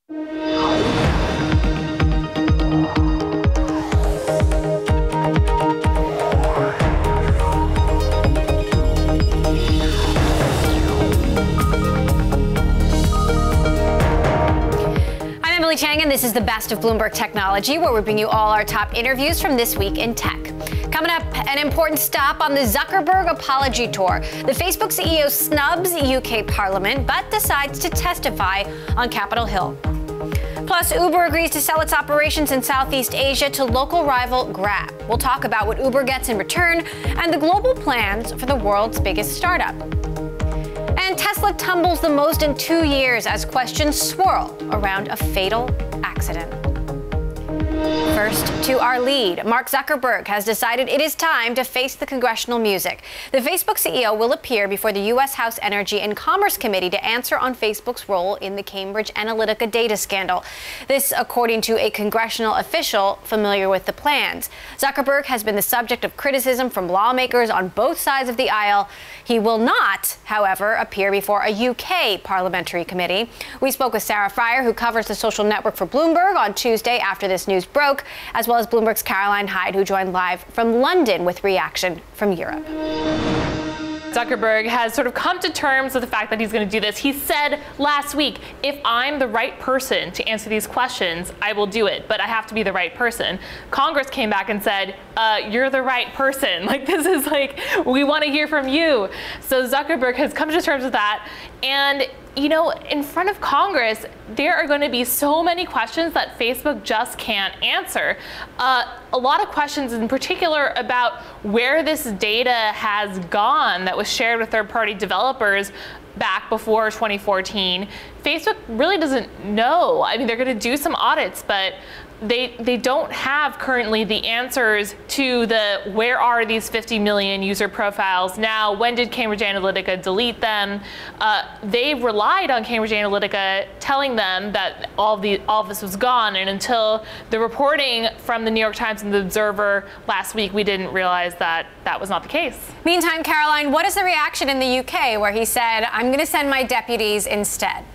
Emily Chang, and this is the best of Bloomberg Technology, where we bring you all our top interviews from this week in tech. Coming up, an important stop on the Zuckerberg apology tour. The Facebook CEO snubs UK Parliament, but decides to testify on Capitol Hill. Plus, Uber agrees to sell its operations in Southeast Asia to local rival Grab. We'll talk about what Uber gets in return and the global plans for the world's biggest startup. And Tesla tumbles the most in 2 years as questions swirl around a fatal accident. First, to our lead. Mark Zuckerberg has decided it is time to face the congressional music. The Facebook CEO will appear before the U.S. House Energy and Commerce Committee to answer on Facebook's role in the Cambridge Analytica data scandal. This, according to a congressional official familiar with the plans. Zuckerberg has been the subject of criticism from lawmakers on both sides of the aisle. He will not, however, appear before a UK parliamentary committee. We spoke with Sarah Fryer, who covers the social network for Bloomberg, on Tuesday after this news broke, as well as Bloomberg's Caroline Hyde, who joined live from London with reaction from Europe. Zuckerberg has sort of come to terms with the fact that he's going to do this. He said last week, if I'm the right person to answer these questions, I will do it, but I have to be the right person. Congress came back and said, you're the right person. Like, this is like, we want to hear from you. So Zuckerberg has come to terms with that. And, you know, in front of Congress, there are going to be so many questions that Facebook just can't answer. A lot of questions in particular about where this data has gone that was shared with third-party developers back before 2014. Facebook really doesn't know. I mean, they're going to do some audits, but they don't have currently the answers to the where are these 50 million user profiles now, when did Cambridge Analytica delete them. They've relied on Cambridge Analytica telling them that all of this was gone, and until the reporting from the New York Times and the Observer last week, we didn't realize that that was not the case. Meantime, Caroline, what is the reaction in the UK where he said, I'm going to send my deputies instead?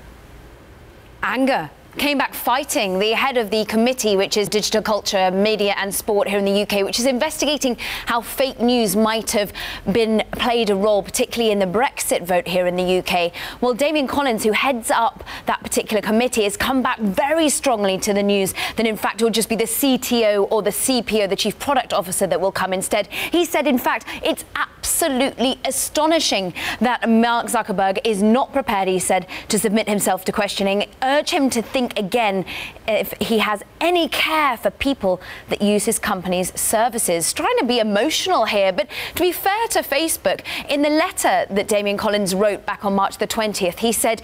Anger. Came back fighting. The head of the committee, which is Digital Culture, Media and Sport here in the UK, which is investigating how fake news might have played a role, particularly in the Brexit vote here in the UK. Well, Damien Collins, who heads up that particular committee, has come back very strongly to the news that, in fact, it will just be the CTO or the CPO, the Chief Product Officer, that will come instead. He said, in fact, it's absolutely astonishing that Mark Zuckerberg is not prepared, he said, to submit himself to questioning. Urge him to think again if he has any care for people that use his company's services. Trying to be emotional here, but to be fair to Facebook, in the letter that Damien Collins wrote back on March the 20th, he said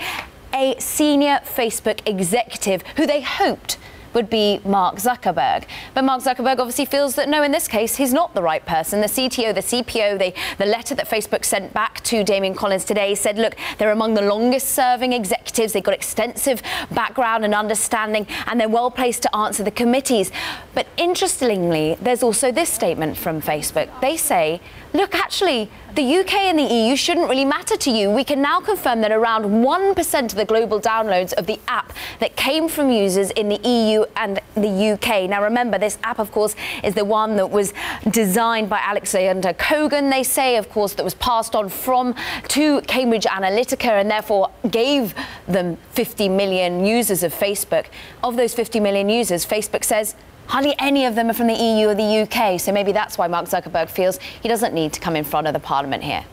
a senior Facebook executive who they hoped would be Mark Zuckerberg. But Mark Zuckerberg obviously feels that no, in this case, he's not the right person. The CTO, the CPO, the letter that Facebook sent back to Damien Collins today said, look, they're among the longest serving executives. They've got extensive background and understanding, and they're well placed to answer the committees. But interestingly, there's also this statement from Facebook. They say, look, actually, the UK and the EU shouldn't really matter to you. We can now confirm that around 1% of the global downloads of the app that came from users in the EU and the UK. Now, remember, this app, of course, is the one that was designed by Alexander Kogan, they say, of course, that was passed on to Cambridge Analytica and therefore gave them 50 million users of Facebook. Of those 50 million users, Facebook says hardly any of them are from the EU or the UK, so maybe that's why Mark Zuckerberg feels he doesn't need to come in front of the Parliament here.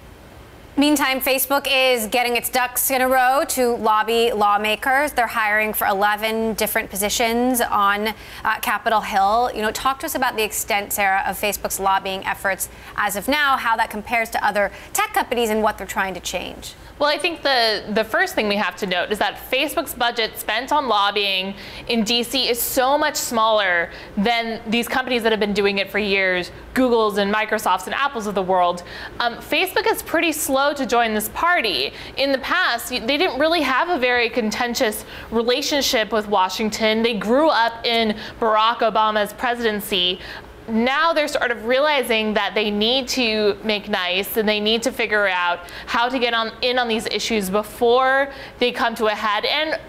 Meantime, Facebook is getting its ducks in a row to lobby lawmakers. They're hiring for 11 different positions on Capitol Hill. You know, talk to us about the extent, Sarah, of Facebook's lobbying efforts as of now, how that compares to other tech companies and what they're trying to change. Well, I think the first thing we have to note is that Facebook's budget spent on lobbying in DC is so much smaller than these companies that have been doing it for years, Google's and Microsoft's and Apple's of the world. Facebook is pretty slow to join this party. In the past, they didn't really have a very contentious relationship with Washington. They grew up in Barack Obama's presidency. Now they're sort of realizing that they need to make nice and they need to figure out how to get in on these issues before they come to a head. And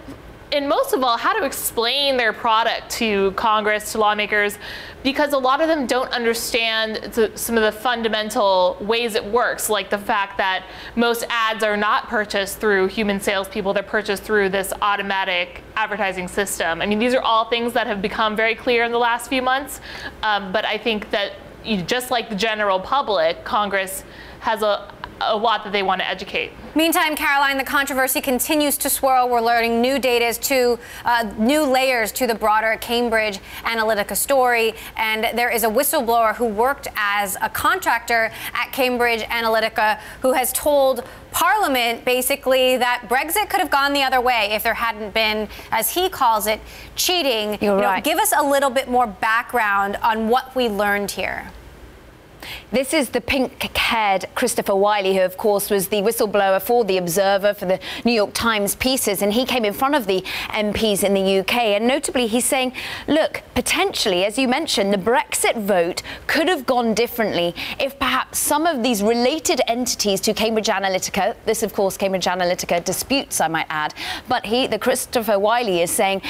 and most of all, how to explain their product to Congress, to lawmakers, because a lot of them don't understand some of the fundamental ways it works, like the fact that most ads are not purchased through human salespeople, they're purchased through this automatic advertising system. I mean, these are all things that have become very clear in the last few months, but I think that just like the general public, Congress has a lot that they want to educate. Meantime, Caroline, the controversy continues to swirl. We're learning new new layers to the broader Cambridge Analytica story. And there is a whistleblower who worked as a contractor at Cambridge Analytica who has told Parliament basically that Brexit could have gone the other way if there hadn't been, as he calls it, cheating. You're right. Give us a little bit more background on what we learned here. This is the pink-haired Christopher Wiley, who, of course, was the whistleblower for The Observer, for the New York Times pieces, and he came in front of the MPs in the UK. And notably, he's saying, look, potentially, as you mentioned, the Brexit vote could have gone differently if perhaps some of these related entities to Cambridge Analytica, this, of course, Cambridge Analytica disputes, I might add, but the Christopher Wiley is saying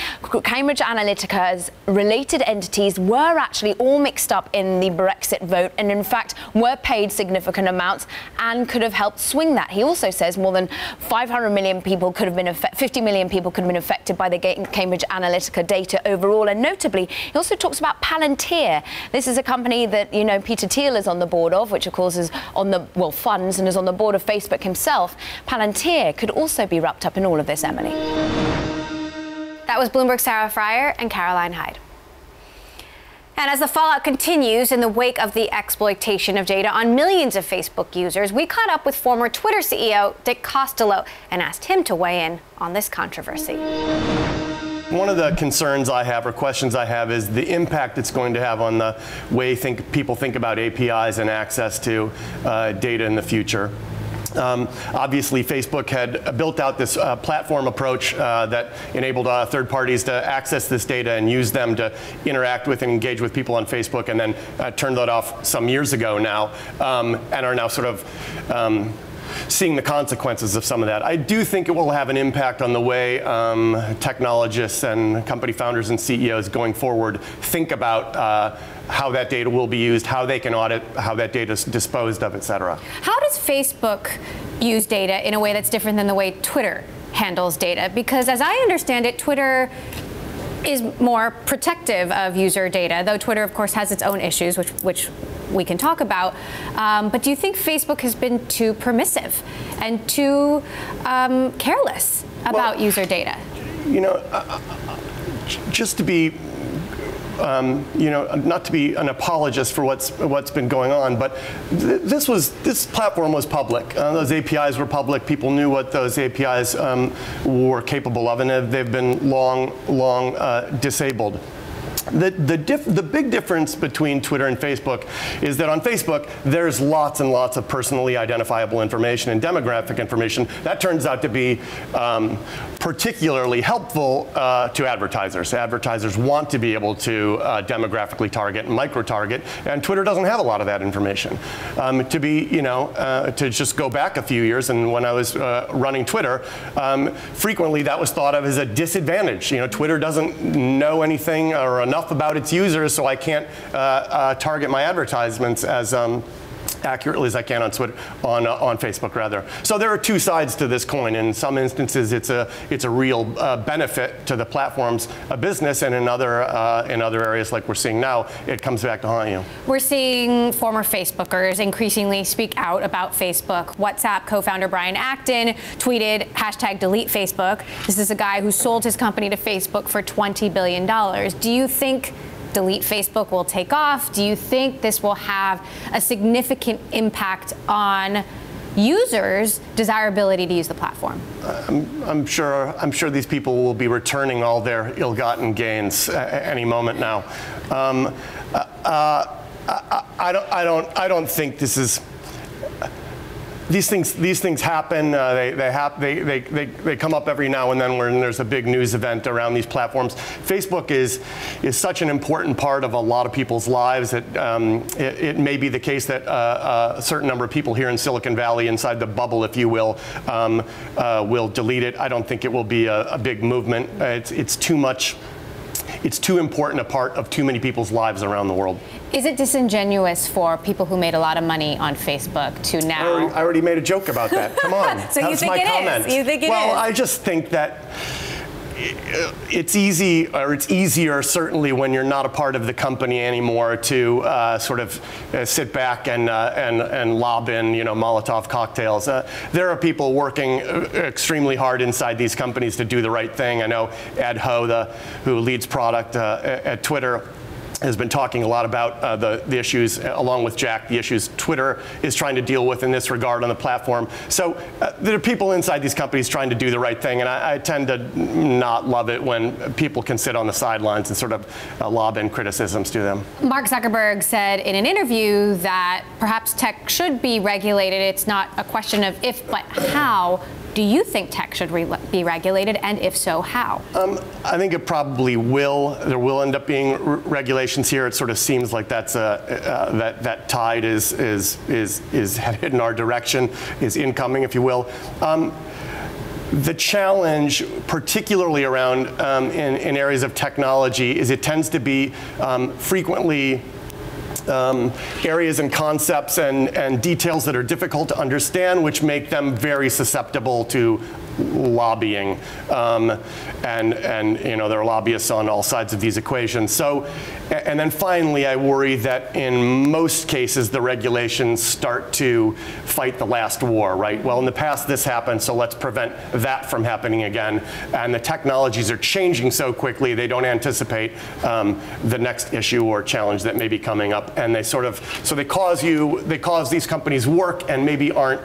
Cambridge Analytica's related entities were actually all mixed up in the Brexit vote, and in fact were paid significant amounts and could have helped swing that. He also says more than 500 million people could have been 50 million people could have been affected by the Cambridge Analytica data overall. And notably, he also talks about Palantir. This is a company that, you know, Peter Thiel is on the board of, which of course is on the, well, funds and is on the board of Facebook himself. Palantir could also be wrapped up in all of this, Emily. That was Bloomberg's Sarah Frier and Caroline Hyde. And as the fallout continues in the wake of the exploitation of data on millions of Facebook users, we caught up with former Twitter CEO Dick Costolo and asked him to weigh in on this controversy. One of the concerns I have, or questions I have, is the impact it's going to have on the way people think about APIs and access to data in the future. Obviously, Facebook had built out this platform approach that enabled third parties to access this data and use them to interact with and engage with people on Facebook, and then turned that off some years ago now, and are now sort of seeing the consequences of some of that. I do think it will have an impact on the way technologists and company founders and CEOs going forward think about how that data will be used, how they can audit, how that data is disposed of, et cetera. How does Facebook use data in a way that's different than the way Twitter handles data? Because as I understand it, Twitter is more protective of user data, though Twitter, of course, has its own issues, which we can talk about. But do you think Facebook has been too permissive and too careless about user data? You know, just to be you know, not to be an apologist for what's been going on, but this platform was public. Those APIs were public. People knew what those APIs were capable of, and they've been long disabled. The big difference between Twitter and Facebook is that on Facebook, there's lots and lots of personally identifiable information and demographic information. That turns out to be particularly helpful to advertisers. Advertisers want to be able to demographically target and micro-target, and Twitter doesn't have a lot of that information. To just go back a few years, and when I was running Twitter, frequently that was thought of as a disadvantage. You know, Twitter doesn't know anything or enough about its users, so I can't target my advertisements as accurately as I can on Twitter, on Facebook rather. So there are two sides to this coin. In some instances, it's a real benefit to the platform's business, and in other areas like we're seeing now, it comes back to haunt you. We're seeing former Facebookers increasingly speak out about Facebook. WhatsApp co-founder Brian Acton tweeted #DeleteFacebook. This is a guy who sold his company to Facebook for $20 billion. Do you think Delete Facebook will take off? Do you think this will have a significant impact on users' desirability to use the platform? I'm sure these people will be returning all their ill-gotten gains any moment now. I don't think this is. these things happen. They come up every now and then when there's a big news event around these platforms. Facebook is such an important part of a lot of people's lives that it may be the case that a certain number of people here in Silicon Valley, inside the bubble, if you will delete it. I don't think it will be a big movement. It's too much. It's too important a part of too many people's lives around the world. Is it disingenuous for people who made a lot of money on Facebook to now? I already made a joke about that. Come on. So that you was think my it comment. is? You think it well, is? I just think that it's easy, or it's easier certainly when you're not a part of the company anymore to sort of sit back and lob in, Molotov cocktails. There are people working extremely hard inside these companies to do the right thing. I know Ed Ho, who leads product at Twitter, has been talking a lot about the issues, along with Jack, the issues Twitter is trying to deal with in this regard on the platform. So there are people inside these companies trying to do the right thing, and I tend to not love it when people can sit on the sidelines and sort of lob in criticisms to them. Mark Zuckerberg said in an interview that perhaps tech should be regulated. It's not a question of if, but how. Do you think tech should be regulated, and if so, how? I think it probably will. There will end up being regulations here. It sort of seems like that's that tide is headed in our direction, is incoming, if you will. The challenge, particularly around in areas of technology, is it tends to be frequently areas and concepts and details that are difficult to understand, which make them very susceptible to lobbying. And there are lobbyists on all sides of these equations. So, and then finally, I worry that in most cases, the regulations start to fight the last war, right? Well, in the past, this happened, so let's prevent that from happening again. And the technologies are changing so quickly, they don't anticipate the next issue or challenge that may be coming up. And they they cause these companies work and maybe aren't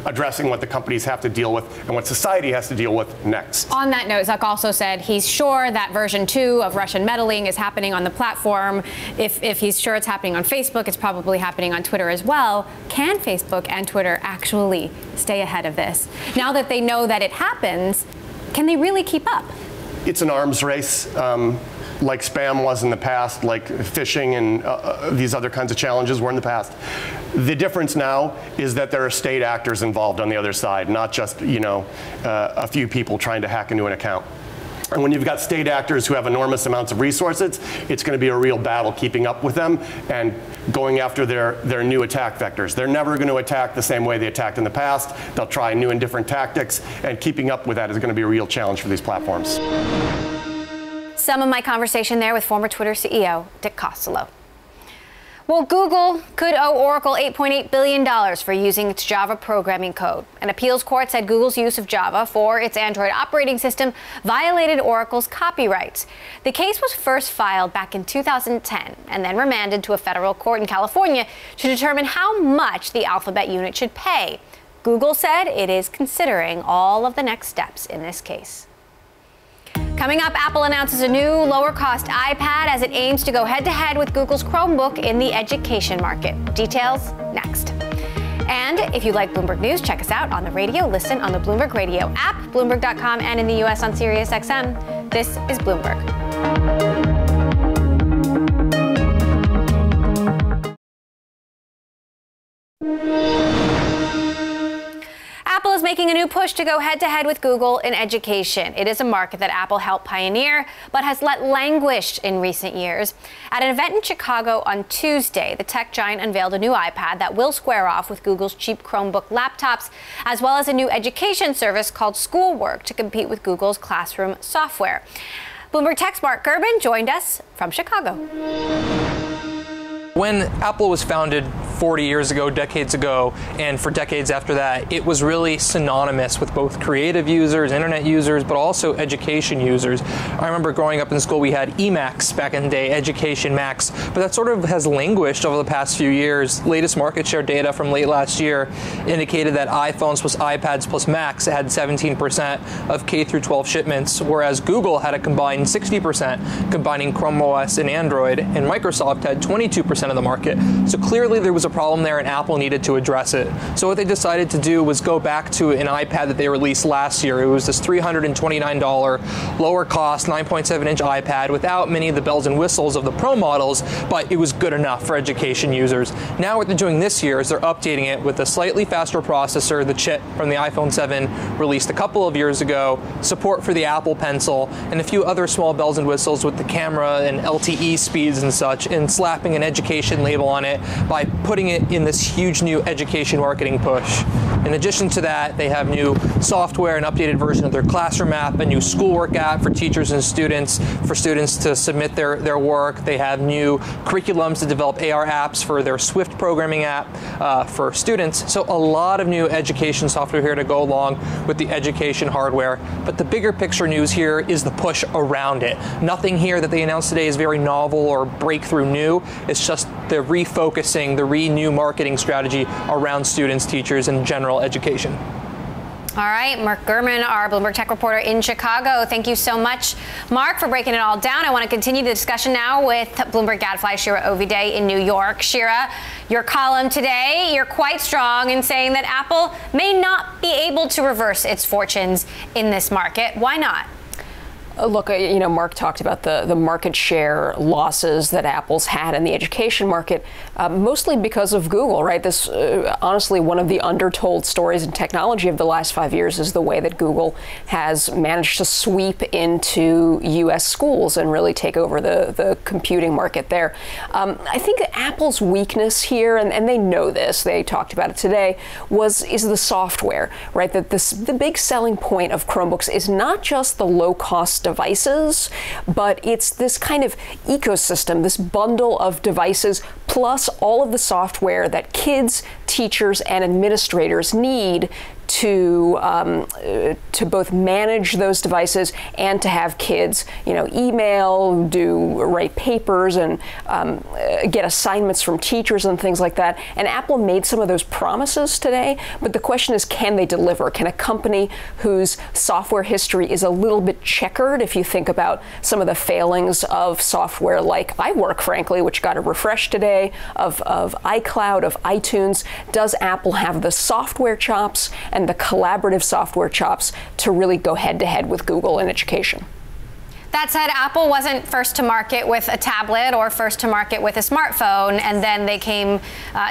addressing what the companies have to deal with and what society has to deal with next. On that note, Zuck also said he's sure that version 2 of Russian meddling is happening on the platform. If he's sure it's happening on Facebook, it's probably happening on Twitter as well. Can Facebook and Twitter actually stay ahead of this? Now that they know that it happens, can they really keep up? It's an arms race. Like spam was in the past, like phishing and these other kinds of challenges were in the past. The difference now is that there are state actors involved on the other side, not just a few people trying to hack into an account. And when you've got state actors who have enormous amounts of resources, it's going to be a real battle keeping up with them and going after their new attack vectors. They're never going to attack the same way they attacked in the past. They'll try new and different tactics, and keeping up with that is going to be a real challenge for these platforms. Some of my conversation there with former Twitter CEO Dick Costolo. Well, Google could owe Oracle $8.8 billion for using its Java programming code. An appeals court said Google's use of Java for its Android operating system violated Oracle's copyrights. The case was first filed back in 2010 and then remanded to a federal court in California to determine how much the Alphabet unit should pay. Google said it is considering all of the next steps in this case. Coming up, Apple announces a new lower-cost iPad as it aims to go head-to-head with Google's Chromebook in the education market. Details next. And if you like Bloomberg News, check us out on the radio. Listen on the Bloomberg Radio app, Bloomberg.com, and in the U.S. on SiriusXM. This is Bloomberg. Apple is making a new push to go head-to-head with Google in education. It is a market that Apple helped pioneer, but has let languish in recent years. At an event in Chicago on Tuesday, the tech giant unveiled a new iPad that will square off with Google's cheap Chromebook laptops, as well as a new education service called Schoolwork to compete with Google's classroom software. Bloomberg Tech's Mark Gerben joined us from Chicago. When Apple was founded 40 years ago, decades ago, and for decades after that, it was really synonymous with both creative users, internet users, but also education users. I remember growing up in school, we had eMacs back in the day, Education Macs, but that sort of has languished over the past few years. Latest market share data from late last year indicated that iPhones plus iPads plus Macs had 17% of K through 12 shipments, whereas Google had a combined 60%, combining Chrome OS and Android, and Microsoft had 22% of the market. So clearly there was a problem there, and Apple needed to address it. So what they decided to do was go back to an iPad that they released last year. It was this $329 lower cost 9.7-inch iPad without many of the bells and whistles of the Pro models, but it was good enough for education users. Now what they're doing this year is they're updating it with a slightly faster processor, the chip from the iPhone 7 released a couple of years ago, support for the Apple Pencil, and a few other small bells and whistles with the camera and LTE speeds and such, and slapping an education label on it by putting it in this huge new education marketing push. In addition to that, they have new software, an updated version of their classroom app, a new schoolwork app for teachers and students, for students to submit their work. They have new curriculums to develop AR apps for their Swift programming app for students. So a lot of new education software here to go along with the education hardware. But the bigger picture news here is the push around it. Nothing here that they announced today is very novel or breakthrough new. It's just the refocusing, the new marketing strategy around students, teachers, and general education. All right, Mark Gurman, our Bloomberg Tech reporter in Chicago. Thank you so much, Mark, for breaking it all down. I want to continue the discussion now with Bloomberg Gadfly Shira Ovide in New York. Shira, your column today, you're quite strong in saying that Apple may not be able to reverse its fortunes in this market. Why not? Look, Mark talked about the market share losses that Apple's had in the education market, mostly because of Google, right? This, honestly, one of the undertold stories in technology of the last 5 years is the way that Google has managed to sweep into U.S. schools and really take over the computing market there. I think that Apple's weakness here, and they know this, they talked about it today, is the software, right? That the big selling point of Chromebooks is not just the low-cost devices, but it's this kind of ecosystem, this bundle of devices, plus all of the software that kids, teachers, and administrators need to both manage those devices and to have kids, email, write papers, and get assignments from teachers and things like that. And Apple made some of those promises today, but the question is, can they deliver? Can a company whose software history is a little bit checkered, if you think about some of the failings of software like iWork, frankly, which got a refresh today, of iCloud, of iTunes, does Apple have the software chops and the collaborative software chops to really go head-to-head with Google in education? That said, Apple wasn't first to market with a tablet or first to market with a smartphone, and then they came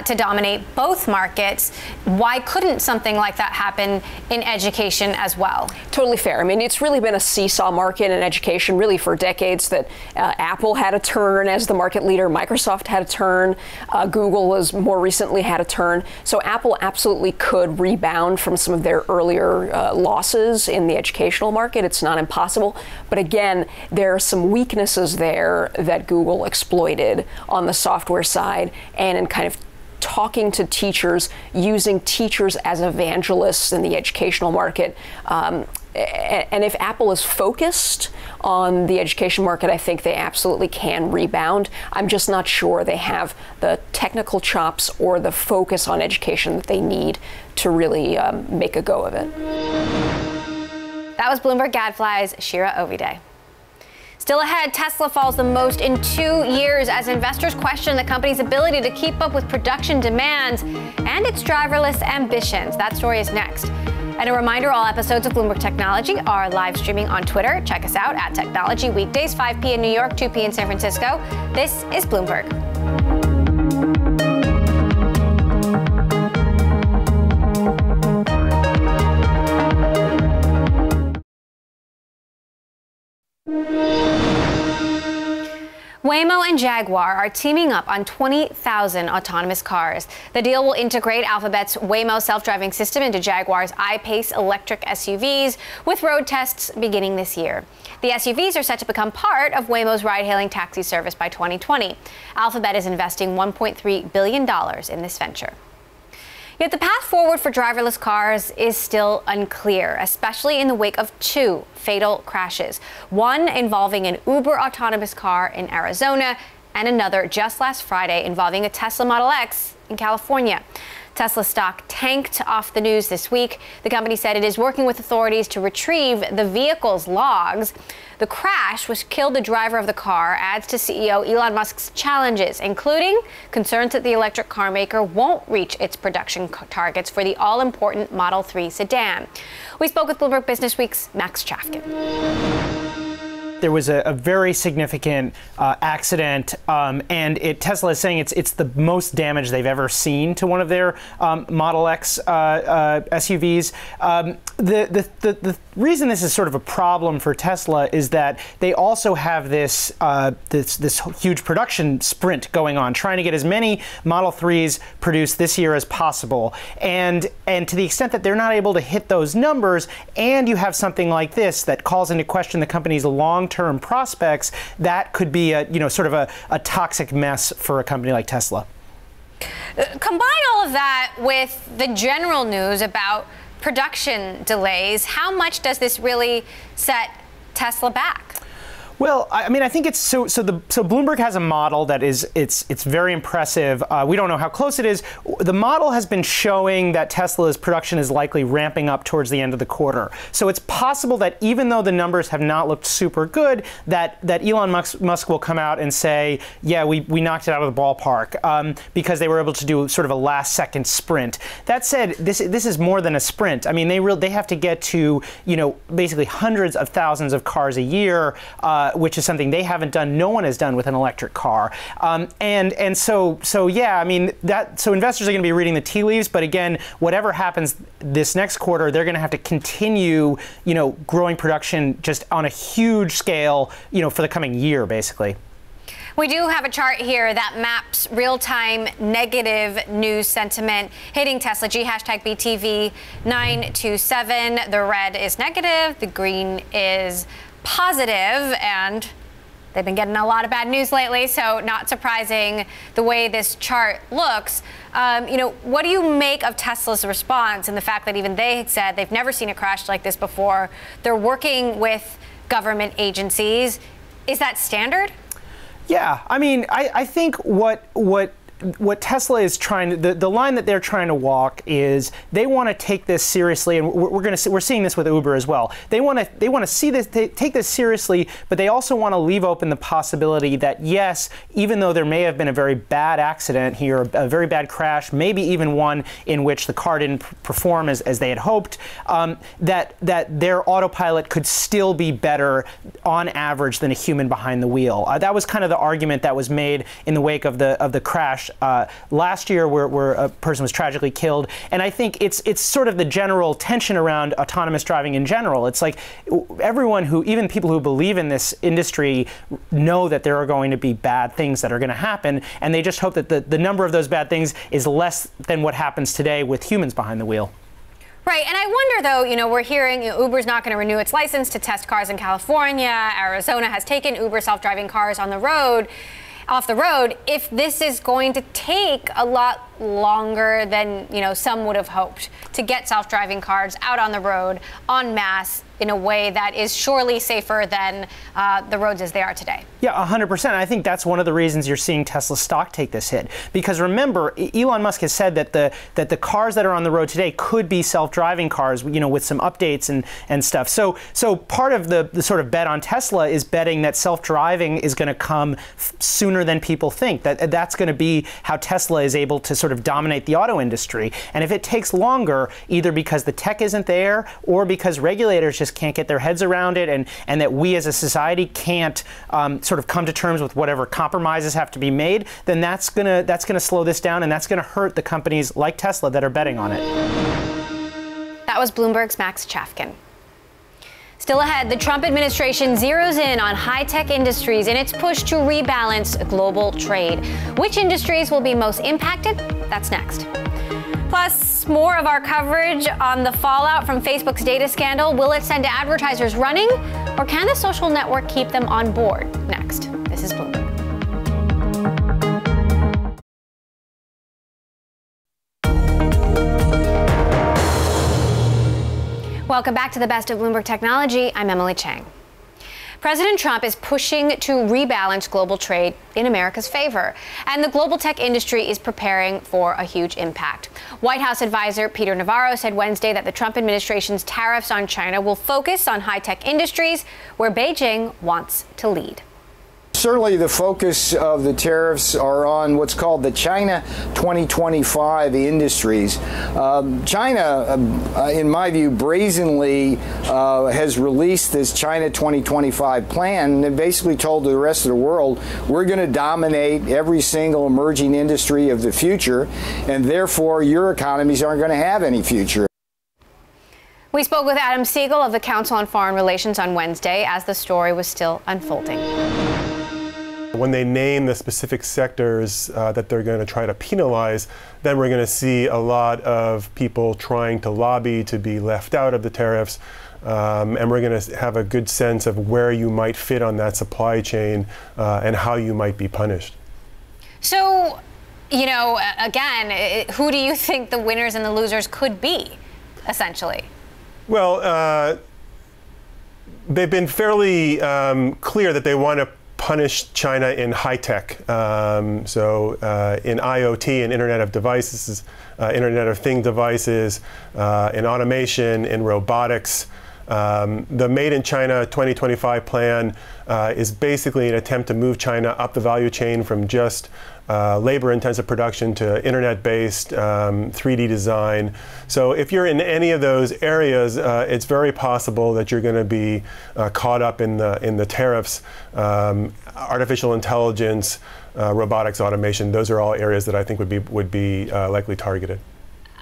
to dominate both markets. Why couldn't something like that happen in education as well? Totally fair. I mean, it's really been a seesaw market in education really for decades, that Apple had a turn as the market leader, Microsoft had a turn, Google has more recently had a turn. So Apple absolutely could rebound from some of their earlier losses in the educational market. It's not impossible. But again, there are some weaknesses there that Google exploited on the software side and in kind of talking to teachers, using teachers as evangelists in the educational market. And if Apple is focused on the education market, I think they absolutely can rebound. I'm just not sure they have the technical chops or the focus on education that they need to really make a go of it. That was Bloomberg Gadfly's Shira Ovide. Still ahead, Tesla falls the most in 2 years as investors question the company's ability to keep up with production demands and its driverless ambitions. That story is next. And a reminder, all episodes of Bloomberg Technology are live streaming on Twitter. Check us out at Technology weekdays, 5 p.m. in New York, 2 p.m. in San Francisco. This is Bloomberg. Waymo and Jaguar are teaming up on 20,000 autonomous cars. The deal will integrate Alphabet's Waymo self-driving system into Jaguar's I-Pace electric SUVs, with road tests beginning this year. The SUVs are set to become part of Waymo's ride-hailing taxi service by 2020. Alphabet is investing $1.3 billion in this venture. Yet the path forward for driverless cars is still unclear, especially in the wake of 2 fatal crashes. One involving an Uber autonomous car in Arizona, and another just last Friday involving a Tesla Model X in California. Tesla stock tanked off the news this week. The company said it is working with authorities to retrieve the vehicle's logs. The crash, which killed the driver of the car, adds to CEO Elon Musk's challenges, including concerns that the electric car maker won't reach its production targets for the all-important Model 3 sedan. We spoke with Bloomberg Businessweek's Max Chafkin. There was a very significant accident, and Tesla is saying it's the most damage they've ever seen to one of their Model X SUVs. The reason this is sort of a problem for Tesla is that they also have this huge production sprint going on, trying to get as many Model 3s produced this year as possible. And to the extent that they're not able to hit those numbers, and you have something like this that calls into question the company's long-term prospects, that could be sort of a toxic mess for a company like Tesla. Combine all of that with the general news about production delays. How much does this really set Tesla back? Well, I mean, I think it's so Bloomberg has a model that it's very impressive. We don't know how close it is. The model has been showing that Tesla's production is likely ramping up towards the end of the quarter. So it's possible that even though the numbers have not looked super good, that Elon Musk will come out and say, yeah, we knocked it out of the ballpark, because they were able to do sort of a last-second sprint. That said, this is more than a sprint. I mean, they have to get to basically hundreds of thousands of cars a year. Which is something they haven't done, no one has done with an electric car. So yeah, I mean, so investors are going to be reading the tea leaves, but again, whatever happens this next quarter, they're going to have to continue, growing production just on a huge scale, for the coming year, basically. We do have a chart here that maps real-time negative news sentiment hitting Tesla. #BTV 927. The red is negative, the green is positive, and they've been getting a lot of bad news lately, so not surprising the way this chart looks. What do you make of Tesla's response and the fact that even they said they've never seen a crash like this before? They're working with government agencies. Is that standard? Yeah, I mean, I think what Tesla is trying to, the line that they're trying to walk is they want to take this seriously, and we're seeing this with Uber as well. They want to see this, take this seriously, but they also want to leave open the possibility that yes, even though there may have been a very bad accident here, a very bad crash, maybe even one in which the car didn't perform as they had hoped, that their autopilot could still be better on average than a human behind the wheel. That was kind of the argument that was made in the wake of the crash last year, where a person was tragically killed. And I think it's sort of the general tension around autonomous driving in general. It's like everyone even people who believe in this industry know that there are going to be bad things that are going to happen, and they just hope that the number of those bad things is less than what happens today with humans behind the wheel. Right, and I wonder, though, we're hearing Uber's not going to renew its license to test cars in California. Arizona has taken Uber self-driving cars off the road. If this is going to take a lot longer than some would have hoped to get self-driving cars out on the road en masse in a way that is surely safer than the roads as they are today. Yeah, 100%. I think that's one of the reasons you're seeing Tesla stock take this hit. Because remember, Elon Musk has said that the cars that are on the road today could be self-driving cars, with some updates and stuff. So part of the sort of bet on Tesla is betting that self-driving is going to come sooner than people think. That's going to be how Tesla is able to sort of dominate the auto industry. And if it takes longer, either because the tech isn't there or because regulators just can't get their heads around it, and that we as a society can't sort of come to terms with whatever compromises have to be made, then that's gonna slow this down, and that's gonna hurt the companies like Tesla that are betting on it. That was Bloomberg's Max Chafkin. Still ahead, the Trump administration zeroes in on high-tech industries in its push to rebalance global trade. Which industries will be most impacted? That's next. Plus, more of our coverage on the fallout from Facebook's data scandal. Will it send advertisers running, or can the social network keep them on board? Next. This is Bloomberg. Welcome back to the best of Bloomberg Technology. I'm Emily Chang. President Trump is pushing to rebalance global trade in America's favor, and the global tech industry is preparing for a huge impact. White House advisor Peter Navarro said Wednesday that the Trump administration's tariffs on China will focus on high-tech industries where Beijing wants to lead. Certainly the focus of the tariffs are on what's called the China 2025 industries. China, in my view, brazenly has released this China 2025 plan and basically told the rest of the world, we're going to dominate every single emerging industry of the future, and therefore your economies aren't going to have any future. We spoke with Adam Siegel of the Council on Foreign Relations on Wednesday as the story was still unfolding. When they name the specific sectors that they're going to try to penalize, then we're going to see a lot of people trying to lobby to be left out of the tariffs. And we're going to have a good sense of where you might fit on that supply chain and how you might be punished. So, you know, again, who do you think the winners and the losers could be, essentially? Well, they've been fairly clear that they want to punish China in high tech. So in IoT and Internet of Devices, Internet of Things devices, in automation, in robotics. The Made in China 2025 plan is basically an attempt to move China up the value chain from just labor-intensive production to internet-based 3D design. So if you're in any of those areas, it's very possible that you're going to be caught up in the tariffs. Artificial intelligence, robotics, automation, those are all areas that I think would be likely targeted.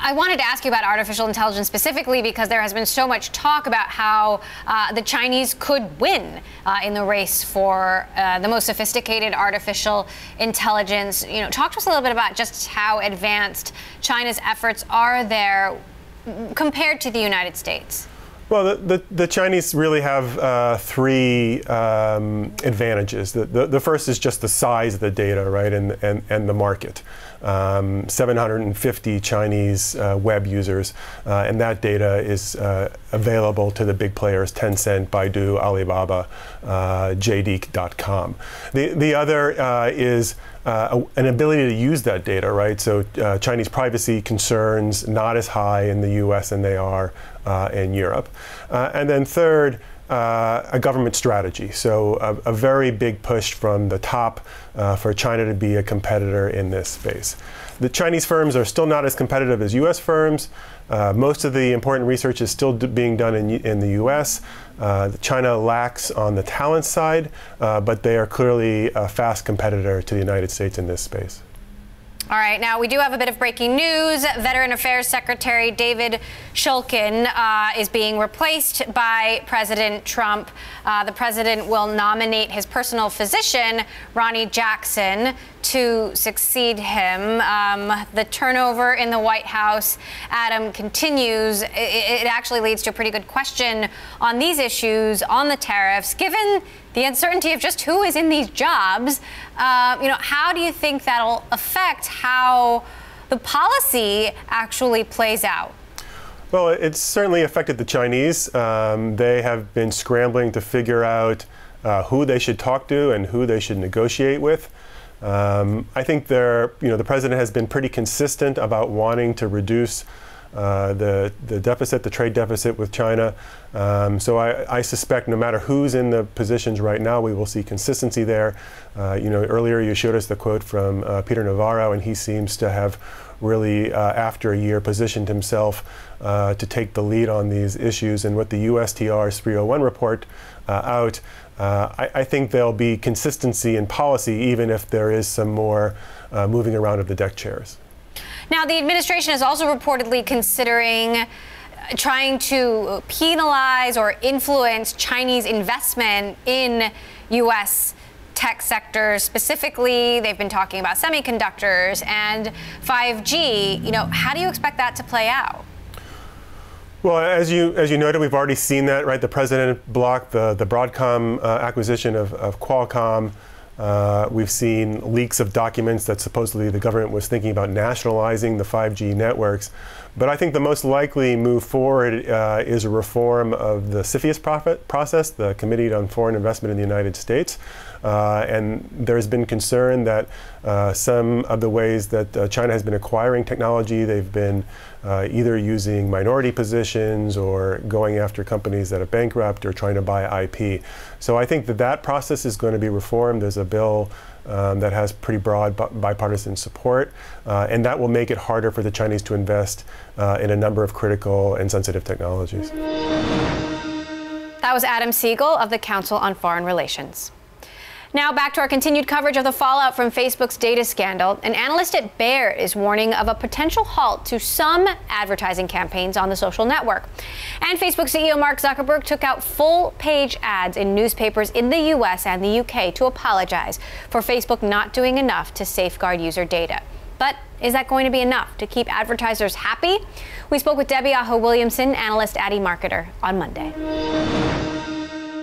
I wanted to ask you about artificial intelligence specifically because there has been so much talk about how the Chinese could win in the race for the most sophisticated artificial intelligence. You know, talk to us a little bit about just how advanced China's efforts are there compared to the United States. Well, the Chinese really have three advantages. The first is just the size of the data, right, and the market. 750 Chinese web users, and that data is available to the big players, Tencent, Baidu, Alibaba, JD.com. The other is an ability to use that data, right? So Chinese privacy concerns not as high in the US than they are in Europe. And then third, a government strategy. So a very big push from the top for China to be a competitor in this space. The Chinese firms are still not as competitive as US firms. Most of the important research is still being done in the US. China lacks on the talent side, but they are clearly a fast competitor to the United States in this space. All right, now we do have a bit of breaking news. Veteran Affairs Secretary David Shulkin is being replaced by President Trump. The president will nominate his personal physician, Ronnie Jackson, to succeed him. The turnover in the White House, Adam, continues. It actually leads to a pretty good question on these issues, on the tariffs. Given the uncertainty of just who is in these jobs, you know, how do you think that'll affect how the policy actually plays out? Well, it's certainly affected the Chinese. They have been scrambling to figure out who they should talk to and who they should negotiate with. I think the president has been pretty consistent about wanting to reduce the deficit, the trade deficit with China. So I suspect no matter who's in the positions right now, we will see consistency there. You know, earlier you showed us the quote from Peter Navarro, and he seems to have really, after a year, positioned himself to take the lead on these issues. And with the USTR's 301 report out, I think there'll be consistency in policy, even if there is some more moving around of the deck chairs. Now, the administration is also reportedly considering trying to penalize or influence Chinese investment in U.S. tech sectors. Specifically, they've been talking about semiconductors and 5G. You know, how do you expect that to play out? Well, as you noted, we've already seen that, right? The president blocked the Broadcom acquisition of Qualcomm. We've seen leaks of documents that supposedly the government was thinking about nationalizing the 5G networks. But I think the most likely move forward is a reform of the CFIUS process, the Committee on Foreign Investment in the United States. And there's been concern that some of the ways that China has been acquiring technology, they've been either using minority positions or going after companies that are bankrupt or trying to buy IP. So I think that that process is going to be reformed. There's a bill that has pretty broad bipartisan support, and that will make it harder for the Chinese to invest in a number of critical and sensitive technologies. That was Adam Siegel of the Council on Foreign Relations. Now back to our continued coverage of the fallout from Facebook's data scandal. An analyst at Baird is warning of a potential halt to some advertising campaigns on the social network. And Facebook CEO Mark Zuckerberg took out full-page ads in newspapers in the U.S. and the U.K. to apologize for Facebook not doing enough to safeguard user data. But is that going to be enough to keep advertisers happy? We spoke with Debbie Aho-Williamson, analyst at eMarketer, on Monday.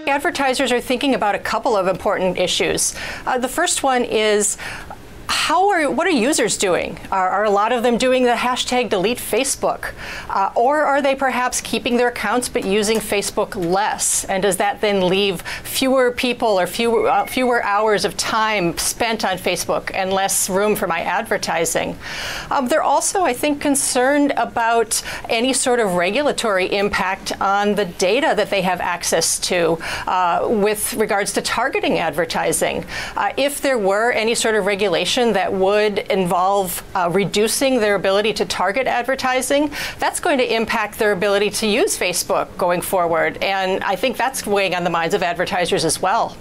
Advertisers are thinking about a couple of important issues. The first one is, what are users doing? Are a lot of them doing the hashtag delete Facebook? Or are they perhaps keeping their accounts but using Facebook less? And does that then leave fewer people or fewer hours of time spent on Facebook and less room for my advertising? They're also, I think, concerned about any sort of regulatory impact on the data that they have access to with regards to targeting advertising. If there were any sort of regulation that would involve reducing their ability to target advertising, that's going to impact their ability to use Facebook going forward. And I think that's weighing on the minds of advertisers as well.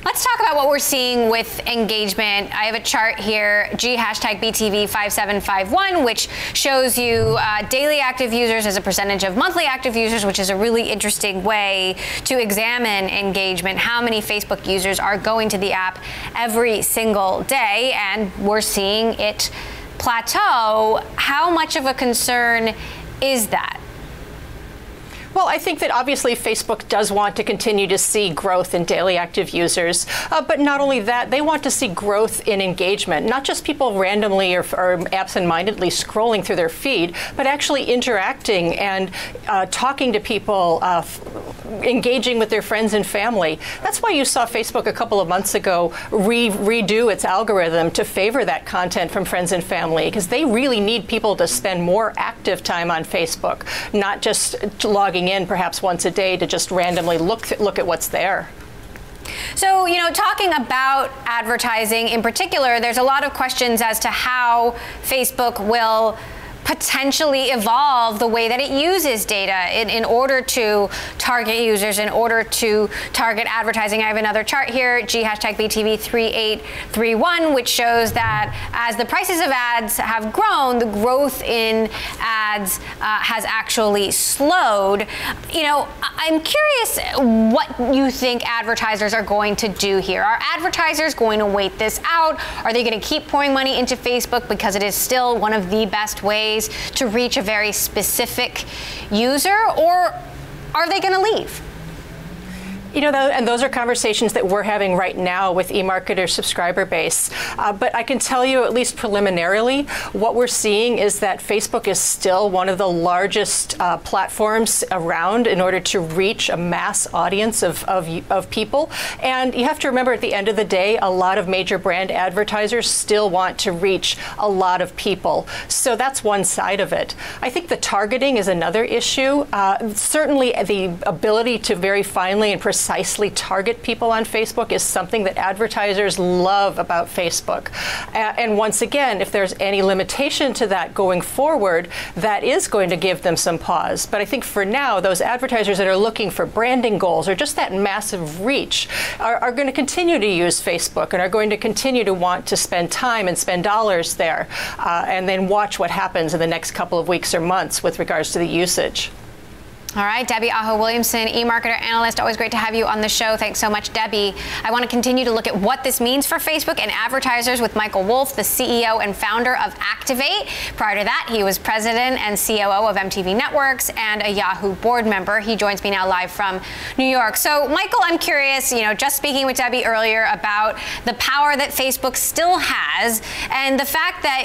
Let's talk about what we're seeing with engagement. I have a chart here, #BTV5751, which shows you daily active users as a percentage of monthly active users, which is a really interesting way to examine engagement. How many Facebook users are going to the app every single day? And we're seeing it plateau. How much of a concern is that? Well, I think that obviously Facebook does want to continue to see growth in daily active users. But not only that, they want to see growth in engagement, not just people randomly or absent-mindedly scrolling through their feed, but actually interacting and talking to people, engaging with their friends and family. That's why you saw Facebook a couple of months ago redo its algorithm to favor that content from friends and family, because they really need people to spend more active time on Facebook, not just logging in perhaps once a day to just randomly look at what's there. So, talking about advertising in particular, there's a lot of questions as to how Facebook will potentially evolve the way that it uses data in order to target users, in order to target advertising. I have another chart here, #BTV3831, which shows that as the prices of ads have grown, the growth in ads has actually slowed. I'm curious what you think advertisers are going to do here. Are advertisers going to wait this out? Are they going to keep pouring money into Facebook because it is still one of the best ways to reach a very specific user, or are they going to leave? And those are conversations that we're having right now with eMarketer's subscriber base. But I can tell you, at least preliminarily, what we're seeing is that Facebook is still one of the largest platforms around in order to reach a mass audience of people. And you have to remember, at the end of the day, a lot of major brand advertisers still want to reach a lot of people. So that's one side of it. I think the targeting is another issue. Certainly the ability to very finely and precisely target people on Facebook is something that advertisers love about Facebook. And once again, if there's any limitation to that going forward, that is going to give them some pause. But I think for now, those advertisers that are looking for branding goals or just that massive reach are going to continue to use Facebook and are going to continue to want to spend time and spend dollars there, and then watch what happens in the next couple of weeks or months with regards to the usage. All right, Debbie Aho-Williamson, eMarketer analyst. Always great to have you on the show. Thanks so much, Debbie. I want to continue to look at what this means for Facebook and advertisers with Michael Wolff, the CEO and founder of Activate. Prior to that, he was president and COO of MTV Networks and a Yahoo board member. He joins me now live from New York. So, Michael, I'm curious, just speaking with Debbie earlier about the power that Facebook still has and the fact that,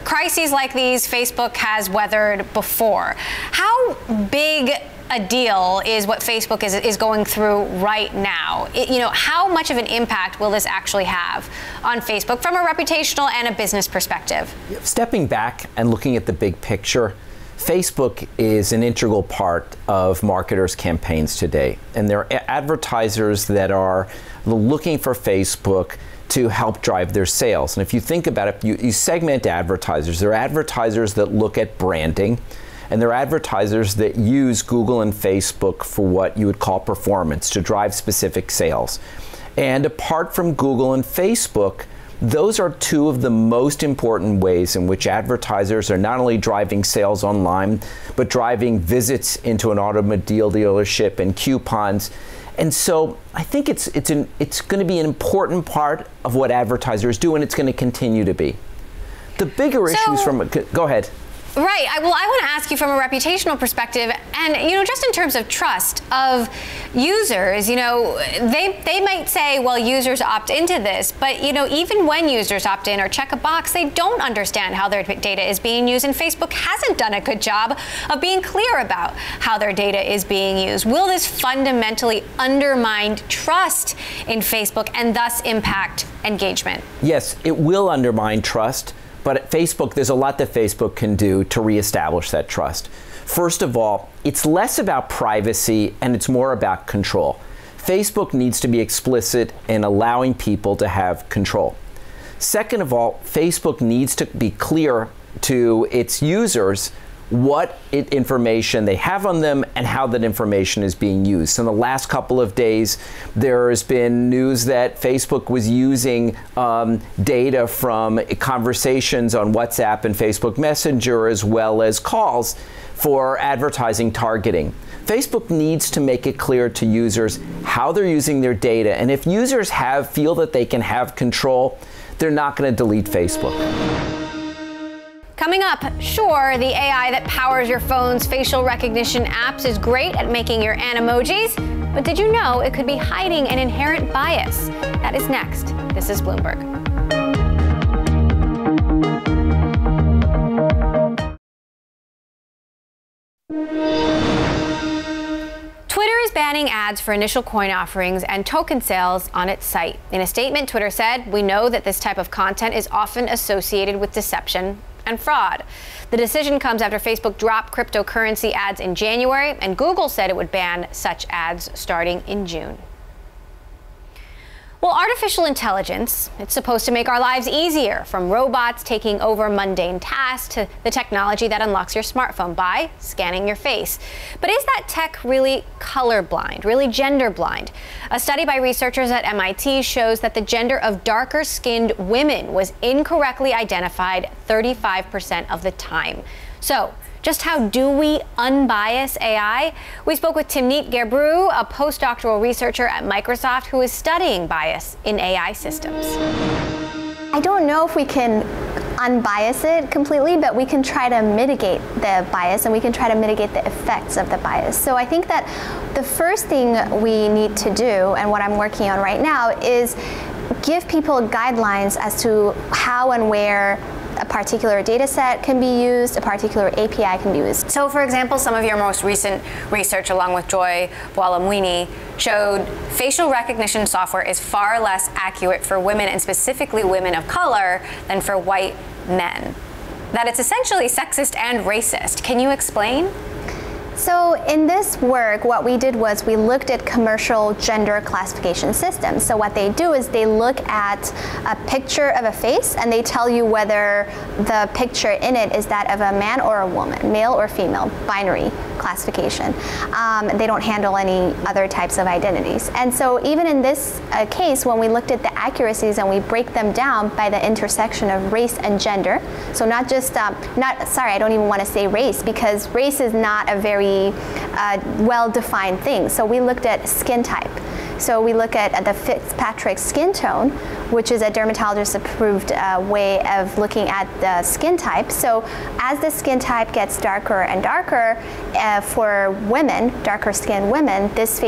crises like these Facebook has weathered before. How big a deal is what Facebook is going through right now? How much of an impact will this actually have on Facebook from a reputational and a business perspective? Stepping back and looking at the big picture, Facebook is an integral part of marketers' campaigns today. And there are advertisers that are looking for Facebook to help drive their sales. And if you think about it, you segment advertisers. There are advertisers that look at branding, and there are advertisers that use Google and Facebook for what you would call performance, to drive specific sales. And apart from Google and Facebook, those are two of the most important ways in which advertisers are not only driving sales online, but driving visits into an automobile dealership and coupons. And so I think it's going to be an important part of what advertisers do, and it's going to continue to be. The bigger issues go ahead. Right. I want to ask you from a reputational perspective, and just in terms of trust of users, they might say, well, users opt into this, but even when users opt in or check a box, they don't understand how their data is being used, and Facebook hasn't done a good job of being clear about how their data is being used. Will this fundamentally undermine trust in Facebook and thus impact engagement? Yes, it will undermine trust. But at Facebook, there's a lot that Facebook can do to reestablish that trust. First of all, it's less about privacy and it's more about control. Facebook needs to be explicit in allowing people to have control. Second of all, Facebook needs to be clear to its users what information they have on them and how that information is being used. So in the last couple of days, there has been news that Facebook was using data from conversations on WhatsApp and Facebook Messenger, as well as calls, for advertising targeting. Facebook needs to make it clear to users how they're using their data. And if users feel that they can have control, they're not going to delete Facebook. Coming up, sure, the AI that powers your phone's facial recognition apps is great at making your Animojis, but did you know it could be hiding an inherent bias? That is next. This is Bloomberg. Twitter is banning ads for initial coin offerings and token sales on its site. In a statement, Twitter said, "We know that this type of content is often associated with deception and fraud." The decision comes after Facebook dropped cryptocurrency ads in January, and Google said it would ban such ads starting in June. Well, artificial intelligence, it's supposed to make our lives easier, from robots taking over mundane tasks to the technology that unlocks your smartphone by scanning your face. But is that tech really colorblind, really gender blind? A study by researchers at MIT shows that the gender of darker-skinned women was incorrectly identified 35% of the time. So, just how do we unbias AI? We spoke with Timnit Gebru, a postdoctoral researcher at Microsoft who is studying bias in AI systems. I don't know if we can unbias it completely, but we can try to mitigate the bias and we can try to mitigate the effects of the bias. So I think that the first thing we need to do, and what I'm working on right now, is give people guidelines as to how and where a particular data set can be used, a particular API can be used. So, for example, some of your most recent research, along with Joy Buolamwini, showed facial recognition software is far less accurate for women, and specifically women of color, than for white men. That it's essentially sexist and racist. Can you explain? So in this work, what we did was we looked at commercial gender classification systems. So what they do is they look at a picture of a face and they tell you whether the picture in it is that of a man or a woman, male or female, binary classification. They don't handle any other types of identities. And so even in this case, when we looked at the accuracies and we break them down by the intersection of race and gender, so not just, sorry, I don't even want to say race, because race is not a very well-defined thing. So we looked at skin type. So we look at the Fitzpatrick skin tone, which is a dermatologist-approved way of looking at the skin type. So as the skin type gets darker and darker, for women, darker-skinned women, this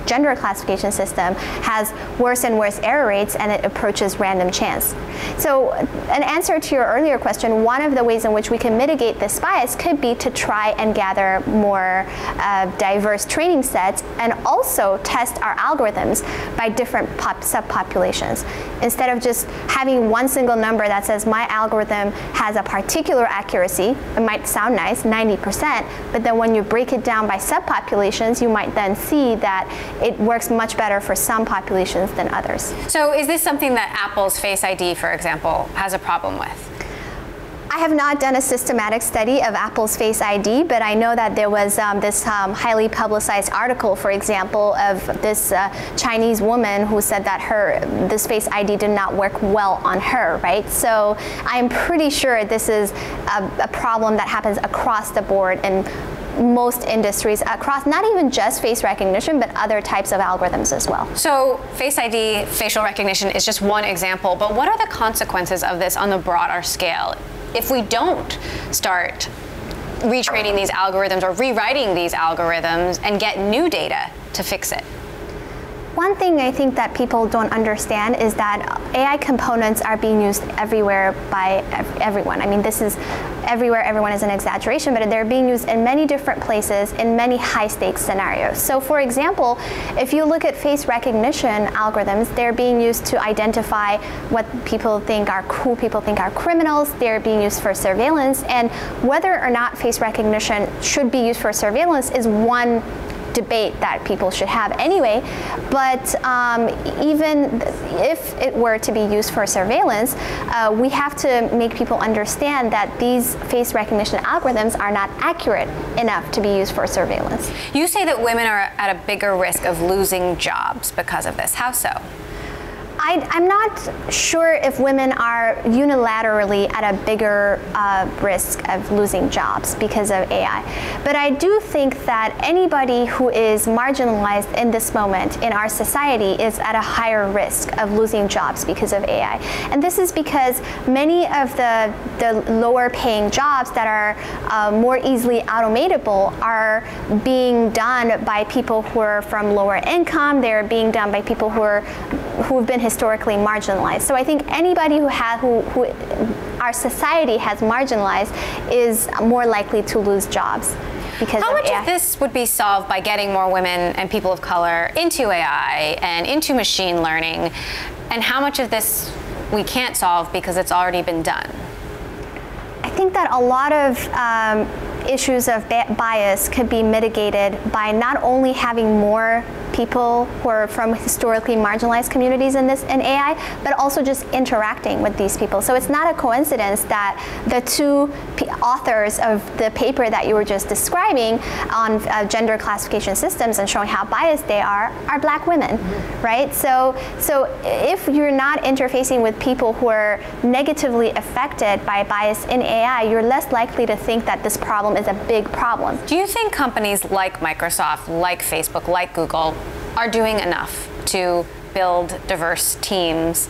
gender classification system has worse and worse error rates, and it approaches random chance. So an answer to your earlier question, one of the ways in which we can mitigate this bias could be to try and gather more diverse training sets and also test our algorithms by different subpopulations. Instead of just having one single number that says my algorithm has a particular accuracy, it might sound nice, 90%, but then when you break it down by subpopulations, you might then see that it works much better for some populations than others. So is this something that Apple's Face ID, for example, has a problem with? I have not done a systematic study of Apple's Face ID, but I know that there was this highly publicized article, for example, of this Chinese woman who said that this Face ID did not work well on her, right? So I'm pretty sure this is a problem that happens across the board in most industries, across not even just face recognition, but other types of algorithms as well. So Face ID, facial recognition, is just one example, but what are the consequences of this on the broader scale? If we don't start retraining these algorithms or rewriting these algorithms and get new data to fix it? One thing I think that people don't understand is that AI components are being used everywhere by everyone. I mean, this is everywhere, everyone is an exaggeration, but they're being used in many different places in many high-stakes scenarios. So for example, if you look at face recognition algorithms, they're being used to identify what people think are cool, people think are criminals. They're being used for surveillance, and whether or not face recognition should be used for surveillance is one debate that people should have anyway, but even if it were to be used for surveillance, we have to make people understand that these face recognition algorithms are not accurate enough to be used for surveillance. You say that women are at a bigger risk of losing jobs because of this. How so? I'm not sure if women are unilaterally at a bigger risk of losing jobs because of AI. But I do think that anybody who is marginalized in this moment in our society is at a higher risk of losing jobs because of AI. And this is because many of the lower paying jobs that are more easily automatable are being done by people who are from lower income. They're being done by people who've been historically marginalized. So I think anybody who our society has marginalized is more likely to lose jobs because How of AI. much of this would be solved by getting more women and people of color into AI and into machine learning, and how much of this we can't solve because it's already been done? I think that a lot of issues of bias could be mitigated by not only having more people who are from historically marginalized communities in AI, but also just interacting with these people. So it's not a coincidence that the two authors of the paper that you were just describing on gender classification systems and showing how biased they are Black women, right? So if you're not interfacing with people who are negatively affected by bias in AI, you're less likely to think that this problem is a big problem. Do you think companies like Microsoft, like Facebook, like Google are doing enough to build diverse teams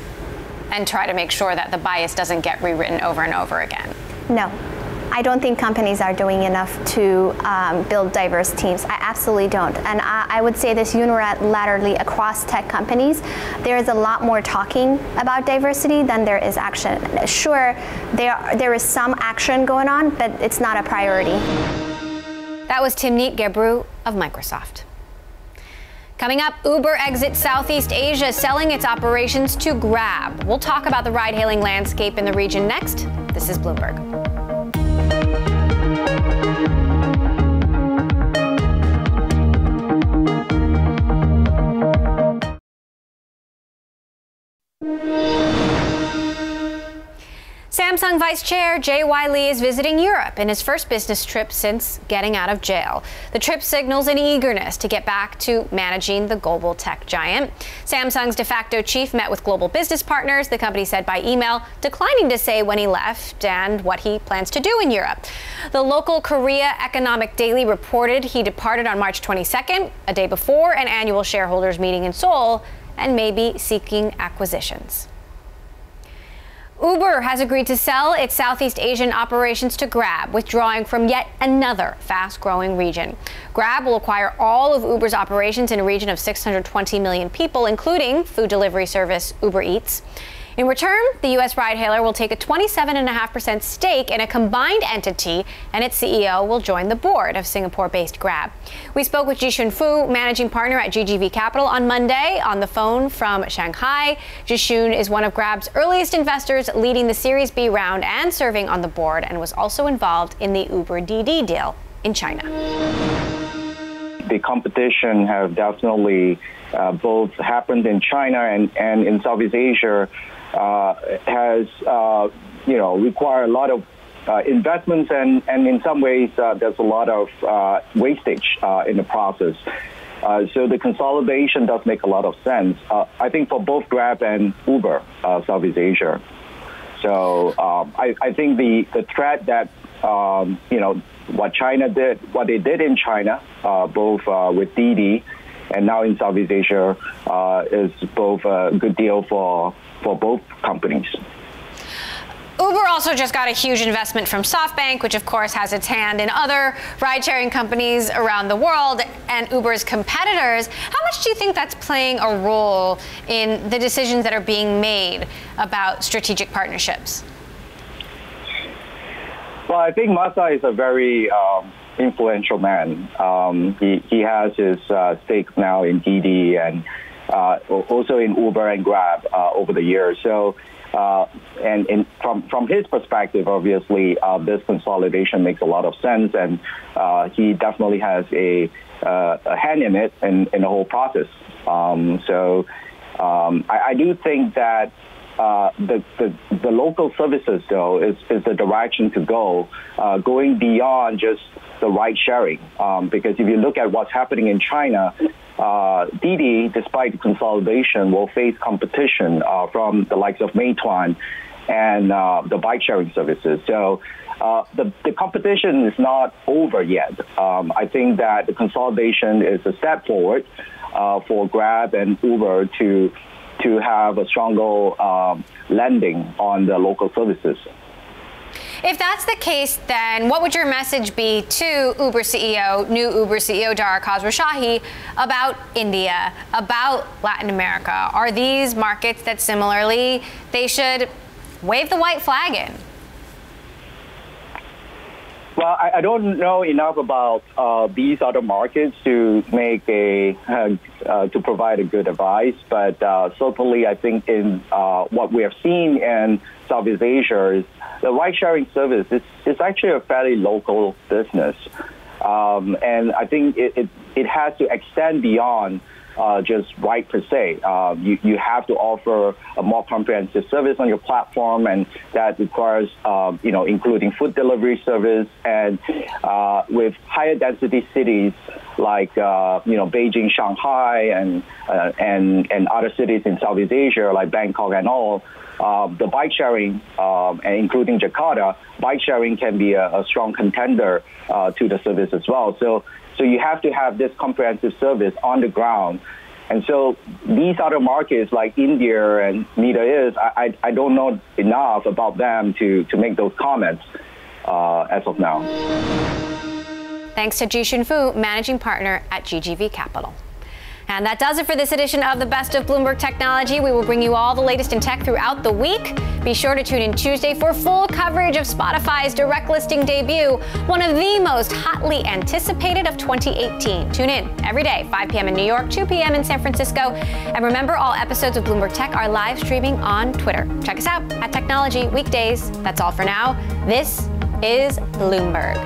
and try to make sure that the bias doesn't get rewritten over and over again? No. I don't think companies are doing enough to build diverse teams. I absolutely don't. And I would say this unilaterally across tech companies. There is a lot more talking about diversity than there is action. Sure, there is some action going on, but it's not a priority. That was Timnit Gebru of Microsoft. Coming up, Uber exits Southeast Asia, selling its operations to Grab. We'll talk about the ride-hailing landscape in the region next. This is Bloomberg. San Samsung Vice Chair J.Y. Lee is visiting Europe in his first business trip since getting out of jail. The trip signals an eagerness to get back to managing the global tech giant. Samsung's de facto chief met with global business partners, the company said by email, declining to say when he left and what he plans to do in Europe. The local Korea Economic Daily reported he departed on March 22nd, a day before an annual shareholders meeting in Seoul, and may be seeking acquisitions. Uber has agreed to sell its Southeast Asian operations to Grab, withdrawing from yet another fast-growing region. Grab will acquire all of Uber's operations in a region of 620 million people, including food delivery service Uber Eats. In return, the U.S. ride-hailer will take a 27.5% stake in a combined entity, and its CEO will join the board of Singapore-based Grab. We spoke with Jishun Fu, managing partner at GGV Capital, on Monday on the phone from Shanghai. Jishun is one of Grab's earliest investors, leading the Series B round and serving on the board, and was also involved in the Uber Didi deal in China. The competition have definitely both happened in China and in Southeast Asia. Has required a lot of investments, and in some ways there's a lot of wastage in the process. So the consolidation does make a lot of sense, I think, for both Grab and Uber, Southeast Asia. So I think the threat that what China did, what they did in China, both with Didi and now in Southeast Asia, is both a good deal for both companies. Uber also just got a huge investment from SoftBank, which of course has its hand in other ride-sharing companies around the world and Uber's competitors. How much do you think that's playing a role in the decisions that are being made about strategic partnerships? Well, I think Masa is a very influential man. He has his stake now in Didi and also in Uber and Grab over the years. So, and from his perspective, obviously, this consolidation makes a lot of sense, and he definitely has a hand in it in the whole process. I do think that the local services, though, is the direction to go, going beyond just the ride sharing. Because if you look at what's happening in China, Didi, despite consolidation, will face competition from the likes of Meituan and the bike sharing services. So the competition is not over yet. I think that the consolidation is a step forward for Grab and Uber to have a stronger lending on the local services. If that's the case, then what would your message be to Uber CEO, new Uber CEO Dara Khosrowshahi, about India, about Latin America? Are these markets that similarly they should wave the white flag in? Well, I don't know enough about these other markets to make to provide a good advice, but certainly I think in what we have seen in Southeast Asia is the ride-sharing service is actually a fairly local business, and I think it has to extend beyond just ride per se. You have to offer a more comprehensive service on your platform, and that requires, including food delivery service, and with higher density cities like, Beijing, Shanghai, and other cities in Southeast Asia like Bangkok and all, the bike sharing, and including Jakarta, bike sharing can be a strong contender to the service as well. So you have to have this comprehensive service on the ground. And so these other markets like India and Middle East, I don't know enough about them to make those comments as of now. Thanks to Jishun Fu, managing partner at GGV Capital. And that does it for this edition of the Best of Bloomberg Technology. We will bring you all the latest in tech throughout the week. Be sure to tune in Tuesday for full coverage of Spotify's direct listing debut, one of the most hotly anticipated of 2018. Tune in every day, 5 p.m. in New York, 2 p.m. in San Francisco. And remember, all episodes of Bloomberg Tech are live streaming on Twitter. Check us out at Technology weekdays. That's all for now. This is Bloomberg.